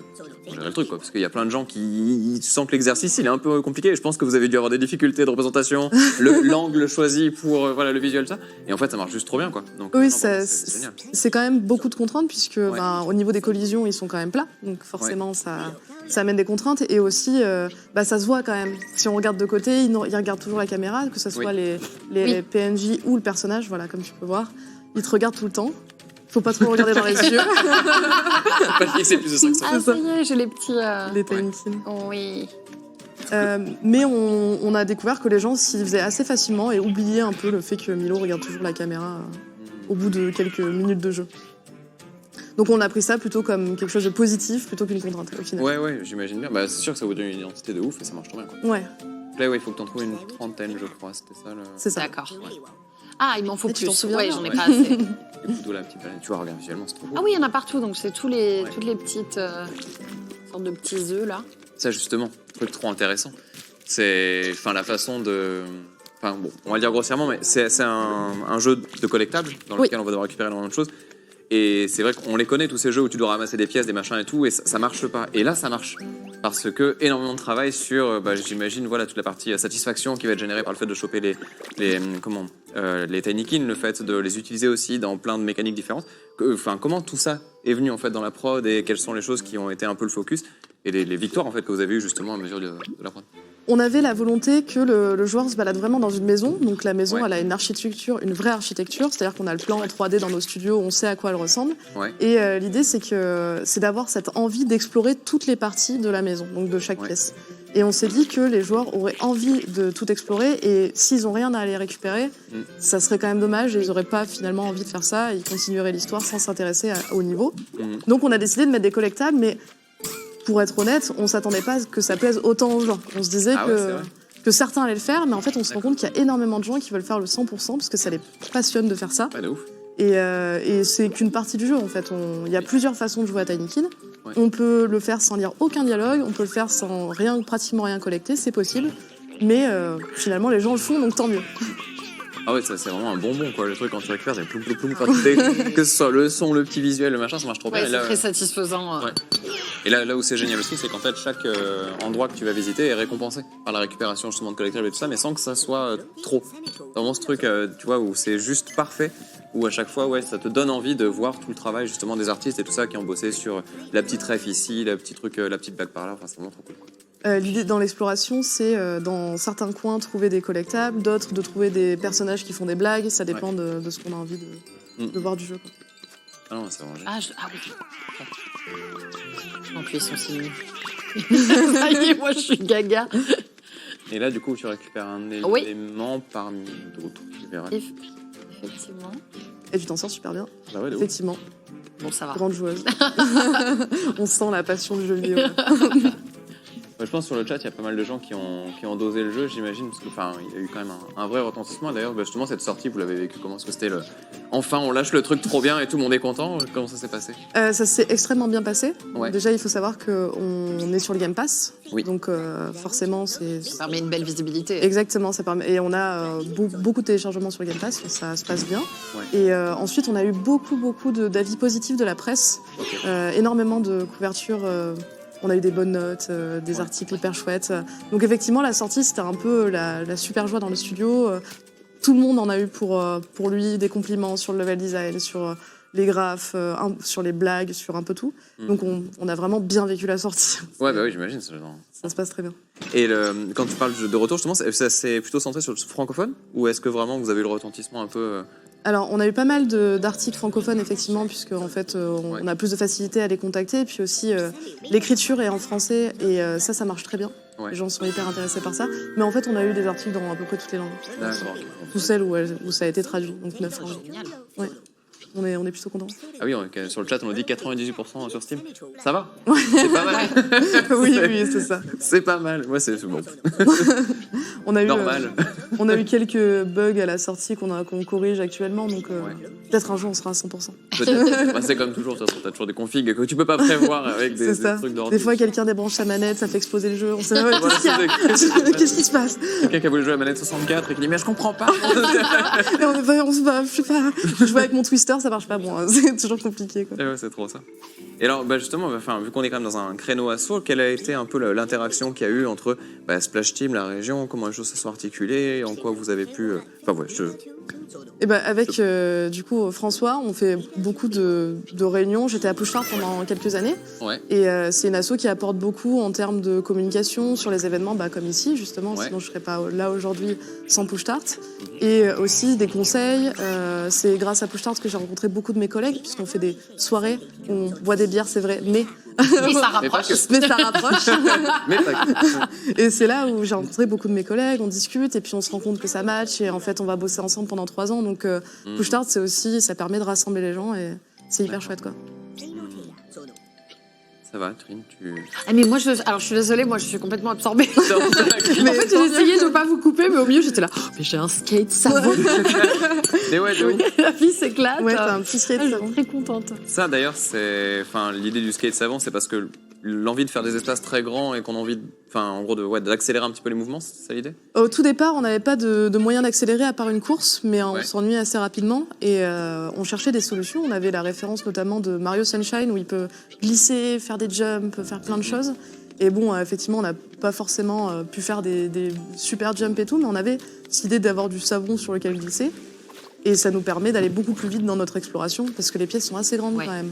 gérer le truc, quoi, parce qu'il y a plein de gens qui sentent que l'exercice il est un peu compliqué. Je pense que vous avez dû avoir des difficultés de représentation, l'angle choisi pour voilà le visuel, ça. Et en fait, ça marche juste trop bien, quoi. Donc, Oui, non, ça- c'est génial. c'est quand même beaucoup de contraintes puisque au niveau des collisions, ils sont quand même plats. Donc forcément, ça amène des contraintes. Et aussi, ça se voit quand même. Si on regarde de côté, ils regardent toujours la caméra, que ce soit les Oui. PNJ ou le personnage, voilà, comme tu peux voir. Ils te regardent tout le temps. Faut pas trop regarder dans les yeux. Pas fixer plus de 5 Ah, ça y est, j'ai les petits. Les Tiny Kin. Oui. Mais on a découvert que les gens s'y faisaient assez facilement et oubliaient un peu le fait que Milo regarde toujours la caméra au bout de quelques minutes de jeu. Donc on a pris ça plutôt comme quelque chose de positif plutôt qu'une contrainte au final. Ouais, j'imagine bien. Bah, c'est sûr que ça vous donne une identité de ouf et ça marche trop bien, quoi. Ouais, Là, il faut que t'en trouves une trentaine, je crois. C'était ça, le... c'est ça. D'accord. Ah, il m'en faut Et tu t'en plus. souviens Ouais, bien, j'en ai ouais. pas assez. Et plutôt la petite planète. Tu vois, regarde, visuellement, c'est trop beau. Ah oui, il y en a partout, donc c'est toutes les Ouais. petites sortes de petits œufs là. Ça, justement, truc trop intéressant. C'est la façon de... Enfin, bon, on va le dire grossièrement, mais c'est un jeu de collectables dans Oui. lequel on va devoir récupérer énormément de choses. Et c'est vrai qu'on les connaît, tous ces jeux où tu dois ramasser des pièces, des machins et tout, et ça marche pas. Et là, ça marche. Parce que énormément de travail sur, j'imagine, voilà, toute la partie satisfaction qui va être générée par le fait de choper les Tiny Kin, le fait de les utiliser aussi dans plein de mécaniques différentes. Comment tout ça est venu en fait dans la prod et quelles sont les choses qui ont été un peu le focus et les victoires en fait que vous avez eues justement à mesure de la prod. On avait la volonté que le joueur se balade vraiment dans une maison. Donc la maison, Ouais. elle a une architecture, une vraie architecture. C'est-à-dire qu'on a le plan en 3D dans nos studios, on sait à quoi elle ressemble. Ouais. Et l'idée, c'est d'avoir cette envie d'explorer toutes les parties de la maison, donc de chaque Ouais. pièce. Et on s'est dit que les joueurs auraient envie de tout explorer. Et s'ils n'ont rien à aller récupérer, ça serait quand même dommage. Et ils n'auraient pas finalement envie de faire ça. Ils continueraient l'histoire sans s'intéresser au niveau. Mhm. Donc on a décidé de mettre des collectables, mais pour être honnête, on s'attendait pas que ça plaise autant aux gens. On se disait Ah ouais, c'est vrai. que certains allaient le faire, mais en fait on se rend compte qu'il y a énormément de gens qui veulent faire le 100% parce que ça les passionne de faire ça. Ouais, de ouf. Et c'est qu'une partie du jeu en fait. Il y a plusieurs façons de jouer à Tiny Kin. Ouais. On peut le faire sans lire aucun dialogue, on peut le faire sans pratiquement rien collecter, c'est possible. Mais finalement les gens le font, donc tant mieux. Ah ouais, ça c'est vraiment un bonbon quoi. Le truc quand tu récupères, c'est ploum ploum ploum. Que ce soit le son, le petit visuel, le machin, ça marche trop bien. Ouais, Et c'est là, très satisfaisant. Ouais. Et là où c'est génial aussi, c'est qu'en fait chaque endroit que tu vas visiter est récompensé par la récupération justement de collectibles et tout ça, mais sans que ça soit trop. Vraiment ce truc, tu vois, où c'est juste parfait, où à chaque fois, ouais, ça te donne envie de voir tout le travail justement des artistes et tout ça qui ont bossé sur la petite ref ici, la petite blague par là. Enfin, c'est vraiment trop cool. Quoi. L'idée dans l'exploration, c'est dans certains coins trouver des collectables, d'autres de trouver des personnages qui font des blagues. Ça dépend de ce qu'on a envie de voir du jeu. Quoi. Ah non, c'est vraiment génial. Ah oui. Ok. En plus, ils sont signés. Ça y est, moi je suis gaga. Et là, du coup, tu récupères un Oui. élément parmi d'autres. Tu verras. Effectivement. Et tu t'en sors super bien, Bah ouais, de ouf. effectivement. Bon, ça va. Grande joueuse. On sent la passion du jeu vidéo. Ouais, je pense sur le chat, il y a pas mal de gens qui ont dosé le jeu, j'imagine, parce que il y a eu quand même un vrai retentissement. D'ailleurs, justement, cette sortie, vous l'avez vécu comment? Est-ce que c'était enfin, on lâche le truc trop bien et tout le monde est content? Comment ça s'est passé? Ça s'est extrêmement bien passé. Ouais. Déjà, il faut savoir qu'on est sur le Game Pass. Oui. Donc, forcément, Ça permet une belle visibilité. Exactement, ça permet. Et on a beaucoup de téléchargements sur le Game Pass, ça se passe bien. Ouais. Et ensuite, on a eu beaucoup d'avis positifs de la presse, Ok. énormément de couvertures. On a eu des bonnes notes, des articles hyper chouettes. Donc effectivement, la sortie, c'était un peu la super joie dans le studio. Tout le monde en a eu pour lui des compliments sur le level design, sur les graphes, sur les blagues, sur un peu tout. Donc on a vraiment bien vécu la sortie. Ouais, bah oui, j'imagine. Ça se passe très bien. Et quand tu parles de retour, justement, c'est plutôt centré sur le francophone ou est-ce que vraiment vous avez eu le retentissement un peu Alors, on a eu pas mal d'articles francophones, effectivement, puisque en fait, on a plus de facilité à les contacter. Et puis aussi, l'écriture est en français et ça marche très bien. Ouais. Les gens sont hyper intéressés par ça. Mais en fait, on a eu des articles dans à peu près toutes les langues. D'accord. Toutes celles où ça a été traduit, donc 9 langues. Ouais. On est plutôt contents. Ah oui, sur le chat, on nous dit 98% sur Steam. Ça va. C'est pas mal. oui, c'est ça. C'est pas mal. Ouais, c'est bon. On a eu, normal. On a eu quelques bugs à la sortie qu'on corrige actuellement, donc peut-être un jour on sera à 100%. Bah, c'est comme toujours, de toute façon, t'as toujours des configs que tu peux pas prévoir avec des trucs d'ordi. Des fois, quelqu'un débranche sa manette, ça fait exploser le jeu. On sait pas qu'est-ce qui se passe. Quelqu'un qui a voulu jouer à manette 64 et qui dit mais je comprends pas. Et on se va, je sais pas. Je joue avec mon Twister, ça marche pas. Bon, c'est toujours compliqué. Quoi. Ouais, c'est trop ça. Et alors, justement, vu qu'on est quand même dans un créneau asso, quelle a été un peu l'interaction qu'il y a eu entre Splash Team, la région, comment les choses se sont articulées, en quoi vous avez pu... Et avec du coup François, on fait beaucoup de réunions. J'étais à Push Start pendant quelques années. Ouais. Et c'est une asso qui apporte beaucoup en termes de communication sur les événements, comme ici justement. Sinon je serais pas là aujourd'hui sans Push Start. Et aussi des conseils. C'est grâce à Push Start que j'ai rencontré beaucoup de mes collègues puisqu'on fait des soirées, on boit des bières, c'est vrai, mais ça rapproche. Mais ça rapproche. Mais pas que. Et c'est là où j'ai rencontré beaucoup de mes collègues, on discute et puis on se rend compte que ça match et en fait on va bosser ensemble pendant 3 ans. Donc Push Start, c'est aussi, ça permet de rassembler les gens et c'est hyper chouette quoi. Ça va, Trine, Ah mais moi, je suis désolée, moi je suis complètement absorbée. En fait, j'ai essayé de pas vous couper, mais au milieu j'étais là. Oh, mais j'ai un skate savon. Mais ouais, de ouf. La fille s'éclate. Ouais, t'as un petit skate Je savon. suis très contente. Ça d'ailleurs, l'idée du skate savant, c'est parce que l'envie de faire des espaces très grands et qu'on a envie d'accélérer un petit peu les mouvements, c'est ça l'idée? Au tout départ, on n'avait pas de moyen d'accélérer à part une course, mais on s'ennuyait assez rapidement et on cherchait des solutions. On avait la référence notamment de Mario Sunshine où il peut glisser, faire des jumps, faire plein de choses. Et bon, effectivement, on n'a pas forcément pu faire des super jumps et tout, mais on avait cette idée d'avoir du savon sur lequel glisser. Et ça nous permet d'aller beaucoup plus vite dans notre exploration parce que les pièces sont assez grandes quand même.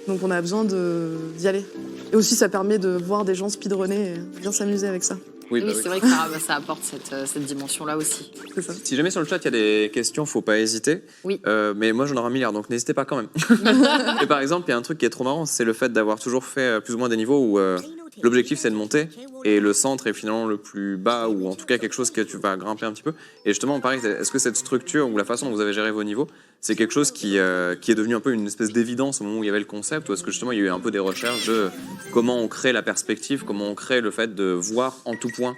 Donc on a besoin d'y aller. Et aussi, ça permet de voir des gens speedrunner et bien s'amuser avec ça. Oui, c'est vrai que ça apporte cette dimension-là aussi. C'est ça. Si jamais sur le chat il y a des questions, faut pas hésiter. Oui. Mais moi j'en aurai un milliard, donc n'hésitez pas quand même. Et par exemple, il y a un truc qui est trop marrant, c'est le fait d'avoir toujours fait plus ou moins des niveaux où l'objectif c'est de monter et le centre est finalement le plus bas ou en tout cas quelque chose que tu vas grimper un petit peu. Et justement, pareil, est-ce que cette structure ou la façon dont vous avez géré vos niveaux, c'est quelque chose qui est devenu un peu une espèce d'évidence au moment où il y avait le concept, ou est-ce que justement il y a eu un peu des recherches de comment on crée la perspective, comment on crée le fait de voir en tout point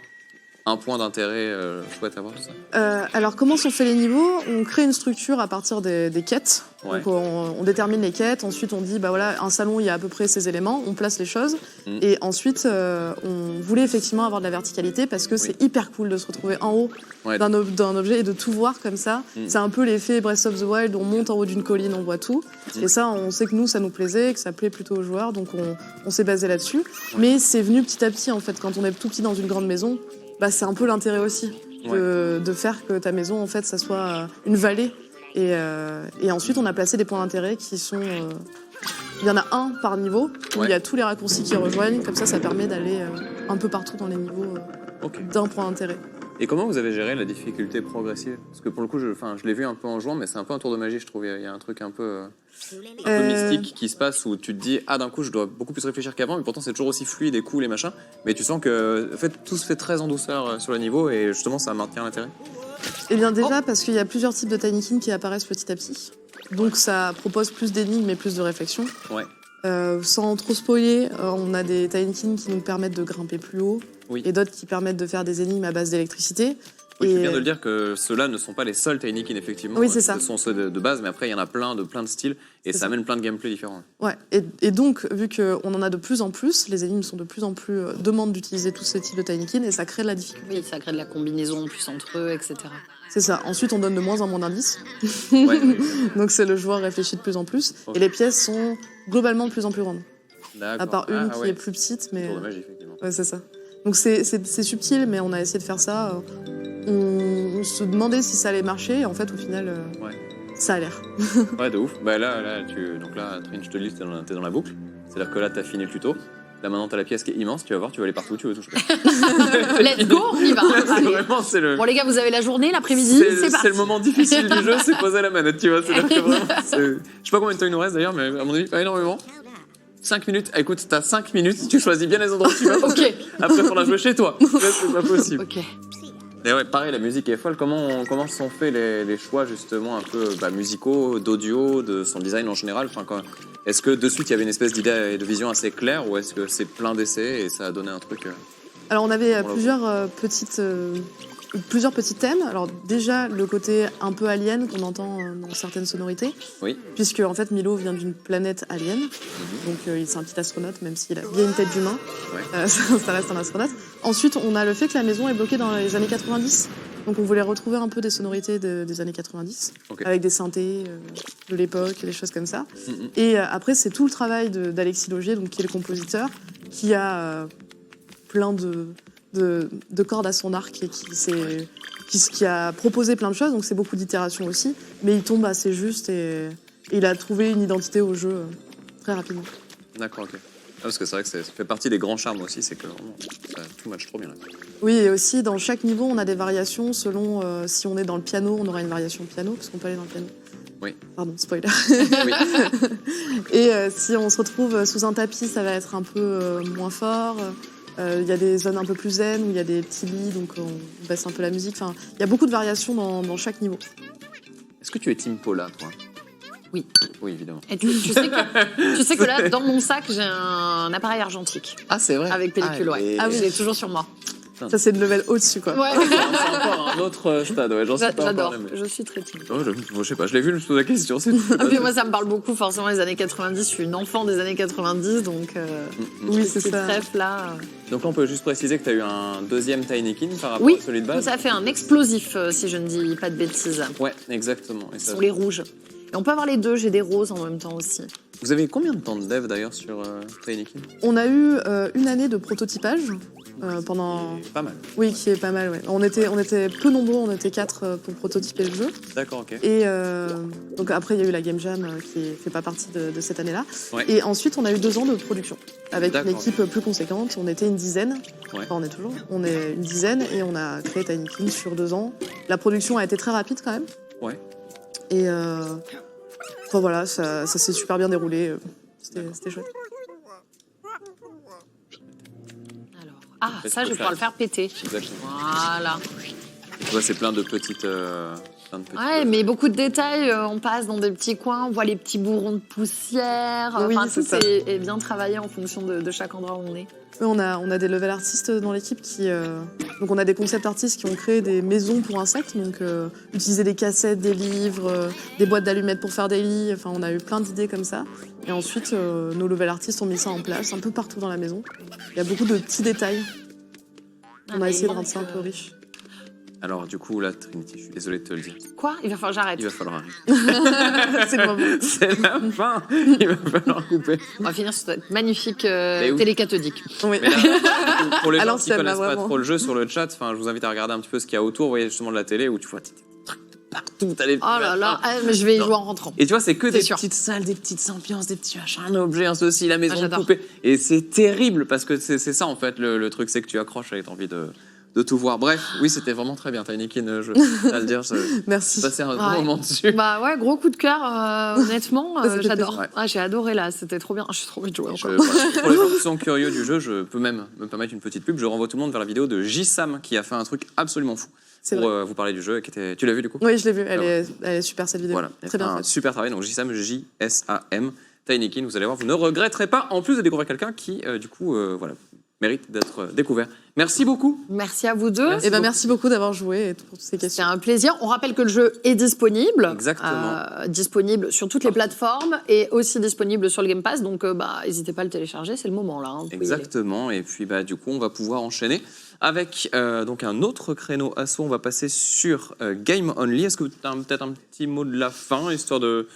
un point d'intérêt chouette à voir tout ça? Alors, comment sont faits les niveaux? On crée une structure à partir des quêtes. Ouais. Donc, on détermine les quêtes. Ensuite, on dit, voilà, un salon, il y a à peu près ces éléments. On place les choses. Et ensuite, on voulait effectivement avoir de la verticalité parce que c'est hyper cool de se retrouver en haut d'un objet et de tout voir comme ça. C'est un peu l'effet Breath of the Wild. On monte en haut d'une colline, on voit tout. Et ça, on sait que nous, ça nous plaisait, que ça plaît plutôt aux joueurs. Donc, on s'est basé là-dessus. Mais c'est venu petit à petit, en fait. Quand on est tout petit dans une grande maison, c'est un peu l'intérêt aussi de faire que ta maison, en fait, ça soit une vallée. Et ensuite, on a placé des points d'intérêt qui sont... il y en a un par niveau, où il y a tous les raccourcis qui rejoignent. Comme ça permet d'aller un peu partout dans les niveaux d'un point d'intérêt. Et comment vous avez géré la difficulté progressive? Parce que pour le coup, je l'ai vu un peu en jouant, mais c'est un peu un tour de magie, je trouve. Il y a un truc un peu mystique qui se passe où tu te dis, d'un coup, je dois beaucoup plus réfléchir qu'avant, mais pourtant c'est toujours aussi fluide et cool et machin. Mais tu sens que en fait, tout se fait très en douceur sur le niveau et justement, ça maintient l'intérêt. Eh bien déjà, parce qu'il y a plusieurs types de Tinykin qui apparaissent petit à petit. Donc ça propose plus d'énigmes et plus de réflexion. Ouais. Sans trop spoiler, on a des Tinykin qui nous permettent de grimper plus haut et d'autres qui permettent de faire des énigmes à base d'électricité. Oui, tu viens de le dire que ceux-là ne sont pas les seuls Tinykin, effectivement. Oui, c'est ça. Ce sont ceux de base, mais après, il y en a plein de styles et ça amène plein de gameplay différents. Ouais, et donc, vu qu'on en a de plus en plus, les énigmes sont de plus en plus demandent d'utiliser tous ces types de Tinykin et ça crée de la difficulté. Oui, ça crée de la combinaison en plus entre eux, etc. C'est ça. Ensuite, on donne de moins en moins d'indices. Ouais. Donc, c'est le joueur réfléchit de plus en plus. Et les pièces sont globalement de plus en plus grandes. D'accord. À part une qui est plus petite, mais... Tour de magie, effectivement. Ouais, c'est ça. Donc, c'est subtil, mais on a essayé de faire ça. On se demandait si ça allait marcher, et en fait, au final, Ça a l'air. Ouais, de ouf. Bah donc là, Trin, je te dis, t'es dans la boucle. C'est-à-dire que là, t'as fini le tuto. Là, maintenant, t'as la pièce qui est immense. Tu vas voir, tu vas aller partout, tu veux tout choper. Let's go, on y va. Allez. Vraiment, c'est le. Bon les gars, vous avez la journée, l'après-midi, c'est parti. C'est le moment difficile du jeu, c'est poser la manette, tu vois. C'est-à-dire que vraiment, je sais pas combien de temps il nous reste d'ailleurs, mais à mon avis, pas énormément. 5 minutes. Ah, écoute, t'as 5 minutes, tu choisis bien les endroits où tu vas. Ok. Après, faudra jouer chez toi. Là, c'est pas possible. Ok. Et ouais, pareil, la musique est folle. Comment sont faits les choix, justement, un peu musicaux, d'audio, de son design en général Est-ce que de suite, il y avait une espèce d'idée et de vision assez claire, ou est-ce que c'est plein d'essais et ça a donné un truc Alors on avait plusieurs petits thèmes. Alors déjà le côté un peu alien qu'on entend dans certaines sonorités. Oui. Puisque en fait Milo vient d'une planète alien. Donc c'est un petit astronaute, même s'il a bien une tête d'humain. Ouais. Ça reste un astronaute. Ensuite on a le fait que la maison est bloquée dans les années 90. Donc on voulait retrouver un peu des sonorités des années 90, avec des synthés de l'époque, des choses comme ça. Et après c'est tout le travail d'Alexis Logier, donc qui est le compositeur, qui a plein de cordes à son arc et qui a proposé plein de choses, donc c'est beaucoup d'itérations aussi, mais il tombe assez juste et il a trouvé une identité au jeu très rapidement. D'accord, ok. Parce que c'est vrai que ça fait partie des grands charmes aussi, c'est que vraiment, ça tout match trop bien là. Oui, et aussi dans chaque niveau, on a des variations selon si on est dans le piano, on aura une variation piano, parce qu'on peut aller dans le piano. Oui. Pardon, spoiler. Oui. Et si on se retrouve sous un tapis, ça va être un peu moins fort. Il y a des zones un peu plus zen où il y a des petits lits, donc on baisse un peu la musique. Enfin, il y a beaucoup de variations dans chaque niveau. Est-ce que tu es Team Paula, toi? Oui. Oui, évidemment. Et tu sais que là, dans mon sac, j'ai un appareil argentique. Ah, c'est vrai. Avec pellicule, ouais. Ah oui, je l'ai toujours sur moi. Ça, c'est le level au-dessus, quoi. Ouais. C'est encore un autre stade, ouais. J'en suis pas J'adore. encore là, mais- Je suis très timide. Non, je sais pas, je l'ai vu, je me pose la question. C'est tout. Ah, puis moi, ça me parle beaucoup, forcément, les années 90. Je suis une enfant des années 90, donc Oui, c'est ce ça. trèfle là. Donc là, on peut juste préciser que tu as eu un deuxième Tinykin par rapport Oui, à celui de base. tout à fait, un explosif, si je ne dis pas de bêtises. Ouais, exactement. Et Ce ça- sont les rouges. Et on peut avoir les deux, j'ai des roses en même temps aussi. Vous avez combien de temps de dev d'ailleurs sur Tinykin? On a eu une année de prototypage pendant... Pas mal. Oui, qui est pas mal, ouais. On était peu nombreux, on était 4 pour prototyper le jeu. D'accord, ok. Et donc après, il y a eu la Game Jam qui fait pas partie de cette année-là. Ouais. Et ensuite, on a eu 2 ans de production avec une D'accord. équipe plus conséquente. On était une dizaine. Ouais. Enfin, on est toujours. On est une dizaine et on a créé Tinykin sur 2 ans. La production a été très rapide quand même. Ouais. Et enfin voilà, ça s'est super bien déroulé. C'était chouette. Alors, ah, fait, ça, tu je peux vais pouvoir le faire péter. Exactement. Voilà. Et tu vois, c'est plein de petites. Ouais, mais beaucoup de détails. On passe dans des petits coins, on voit les petits bourrons de poussière. Oui, Enfin, c'est tout ça. est bien travaillé en fonction de chaque endroit où on est. On a des level artistes dans l'équipe qui... Donc on a des concept artistes qui ont créé des maisons pour insectes, donc utiliser des cassettes, des livres, des boîtes d'allumettes pour faire des lits, enfin on a eu plein d'idées comme ça. Et ensuite, nos level artistes ont mis ça en place un peu partout dans la maison. Il y a beaucoup de petits détails. On a essayé de rendre ça un peu riche. Alors, du coup, là, Trinity, je suis désolé de te le dire. Quoi? Il va falloir que j'arrête. Il va falloir arrêter. C'est le moment. C'est la fin. Il va falloir couper. On va finir sur cette magnifique oui. télécathodique. Oui. Mais là, pour les À gens qui l'ancienne, connaissent là, pas vraiment. trop le jeu sur le chat, je vous invite à regarder un petit peu ce qu'il y a autour. Vous voyez justement de la télé où tu vois des trucs de partout. T'as des- Oh là là, ah, mais je vais y jouer en rentrant. Et tu vois, c'est que C'est des sûr. petites salles, des petites ambiances, des petits machins, un objet, un ceci, la maison j'adore. coupée. Et c'est terrible parce que c'est ça en fait le truc, c'est que tu accroches avec envie de tout voir. Bref, oui, c'était vraiment très bien, Tinykin, je tiens à le dire. Merci. Passé un Ouais. bon moment dessus. Bah ouais, gros coup de cœur, honnêtement, Ça fait j'adore. plaisir. Ah, j'ai adoré là, c'était trop bien. Je suis trop envie de jouer encore. Voilà. Pour les gens qui sont curieux du jeu, je peux même me permettre une petite pub. Je renvoie tout le monde vers la vidéo de J-Sam qui a fait un truc absolument fou C'est pour vrai. vous parler du jeu. Qui était... Tu l'as vu du coup? Oui, je l'ai vu. Elle Ah ouais. est super cette vidéo. Voilà, Très bien un faite. super travail. Donc J-Sam, J-S-A-M, Tinykin, vous allez voir, vous ne regretterez pas, en plus de découvrir quelqu'un qui, du coup, voilà, mérite d'être découvert. Merci beaucoup. Merci à vous deux. Merci. Eh ben, merci beaucoup d'avoir joué et pour toutes ces C'est questions. un plaisir. On rappelle que le jeu est disponible. Exactement. Disponible sur toutes les plateformes et aussi disponible sur le Game Pass. Donc, n'hésitez pas à le télécharger, c'est le moment là. Hein, vous pouvez y aller. Exactement. Et puis, bah, du coup, on va pouvoir enchaîner avec donc un autre créneau asso. On va passer sur Game Only. Est-ce que tu as peut-être un petit mot de la fin, histoire de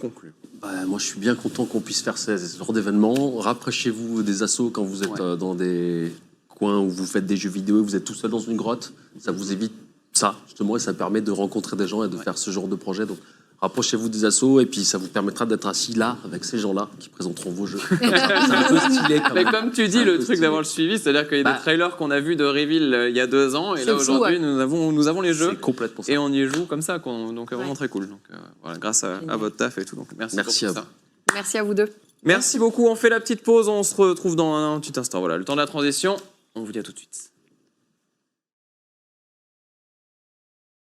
conclure? Bah, moi, je suis bien content qu'on puisse faire ce genre d'événements. Rapprochez-vous des assos quand vous êtes Ouais. dans des coins où vous faites des jeux vidéo et vous êtes tout seul dans une grotte. Ça vous évite ça, justement, et ça permet de rencontrer des gens et de faire ce genre de projet. Donc, rapprochez-vous des assos et puis ça vous permettra d'être assis là avec ces gens-là qui présenteront vos jeux. C'est un peu stylé quand Mais même. comme tu dis, C'est un le peu truc stylé. d'avoir le suivi, c'est-à-dire qu'il y a des trailers qu'on a vus de Reveal il y a 2 ans, et C'est là fou, aujourd'hui, ouais. nous avons les jeux. C'est complètement ça. Et on y joue comme ça, donc vraiment Ouais. très cool. Donc voilà, grâce à votre taf et tout. Donc merci Merci pour à tout vous. ça. Merci à vous deux. Merci beaucoup. On fait la petite pause. On se retrouve dans un petit instant. Voilà, le temps de la transition. On vous dit à tout de suite.